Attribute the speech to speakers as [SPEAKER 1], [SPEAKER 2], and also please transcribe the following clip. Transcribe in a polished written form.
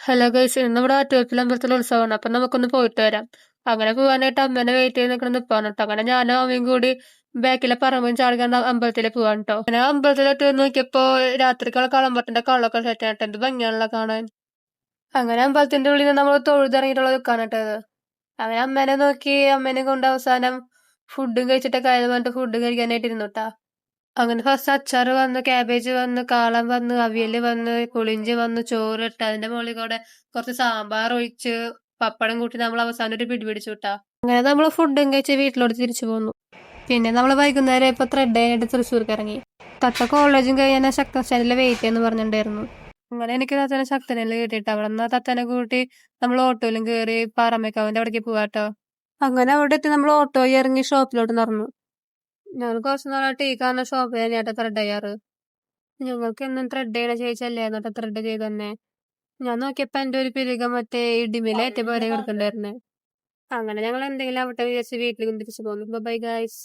[SPEAKER 1] Hello guys, ഇന്ന് ഇവിടെ ആറ്റുകാൽ അമ്പലത്തിലെ ഉത്സവമാണ്. അപ്പൊ നമുക്കൊന്ന് പോയിട്ട് വരാം. അങ്ങനെ പോവാനായിട്ട് അമ്മേനെ വെയിറ്റ് ചെയ്ത് നിൽക്കണം നിപ്പാണ് കേട്ടോ. അങ്ങനെ ഞാനും അമ്മയും കൂടി ബാക്കിലെ പറമ്പും ചാടി കണ്ട് അമ്പലത്തിൽ പോവാൻ കേട്ടോ. അങ്ങനെ അമ്പലത്തിലോട്ട് നോക്കിയപ്പോ രാത്രിക്കുള്ള കളമ്പത്തിന്റെ കളൊക്കെ സെറ്റ് ആയിട്ട് എന്ത് ഭംഗിയാണല്ലോ കാണാൻ. അങ്ങനെ അമ്പലത്തിന്റെ ഉള്ളിൽ നിന്ന് നമ്മൾ തൊഴുതിറങ്ങിയിട്ടുള്ള നിൽക്കാണ് കേട്ടത്. അങ്ങനെ അമ്മേനെ നോക്കി അമ്മേനെ കൊണ്ട് അവസാനം ഫുഡും കഴിച്ചിട്ടൊക്കെ ആയത് പറഞ്ഞിട്ട് ഫുഡ് കഴിക്കാനായിട്ട് ഇരുന്നുട്ടാ. അങ്ങനെ ഫസ്റ്റ് അച്ചാറ് വന്ന്, ക്യാബേജ് വന്ന്, കാളൻ വന്ന്, അവിയല് വന്ന്, പുളിഞ്ചി വന്ന്, ചോറിട്ട് അതിന്റെ മുകളിൽ കൂടെ കുറച്ച് സാമ്പാർ ഒഴിച്ച് പപ്പടം കൂട്ടി നമ്മൾ അവസാനം ഒരു പിടി പിടിച്ചു വിട്ടാ. അങ്ങനെ നമ്മൾ ഫുഡും കഴിച്ച് വീട്ടിലോട്ട് തിരിച്ചു പോന്നു. പിന്നെ നമ്മൾ വൈകുന്നേരം ഇപ്പൊ ത്രെഡ് ആയിട്ട് തൃശ്ശൂർക്ക് ഇറങ്ങി. തത്ത കോളേജും കഴിഞ്ഞാൽ ശക്തൻ സ്റ്റാൻഡിൽ വെയിറ്റ് എന്ന് പറഞ്ഞിട്ടുണ്ടായിരുന്നു. അങ്ങനെ എനിക്ക് തത്തനെ ശക്തനെല്ലാം കിട്ടിയിട്ട് അവിടെ നിന്ന് തത്തനെ കൂട്ടി നമ്മൾ ഓട്ടോയിലും കയറി പാറമേക്കാവിന്റെ അവിടേക്ക് പോവാട്ടോ. അങ്ങനെ അവിടെ എത്തി നമ്മൾ ഓട്ടോ ഇറങ്ങി ഷോപ്പിലോട്ട് നടന്നു. ഞാൻ കുറച്ച് നാളായിട്ട് ഈ കാണുന്ന ഷോപ്പിൽ തന്നെയാട്ടോ ത്രെഡ് ചെയ്യാറ്. ഞങ്ങൾക്ക് എന്നും ത്രെഡ് ചെയ്യണ ചേച്ചിയല്ലേ എന്നിട്ട് ത്രെഡ് ചെയ്ത് തന്നെ. ഞാൻ നോക്കിയപ്പോ എന്റെ ഒരു പിരികം മറ്റേ ഇടിമിലേറ്റ പോലെ കിടക്കണ്ടായിരുന്നേ. അങ്ങനെ ഞങ്ങൾ എന്തെങ്കിലും ആവട്ടെ വിചാരിച്ച് വീട്ടിലേക്ക് തിരിച്ചു പോന്നു. Bye guys.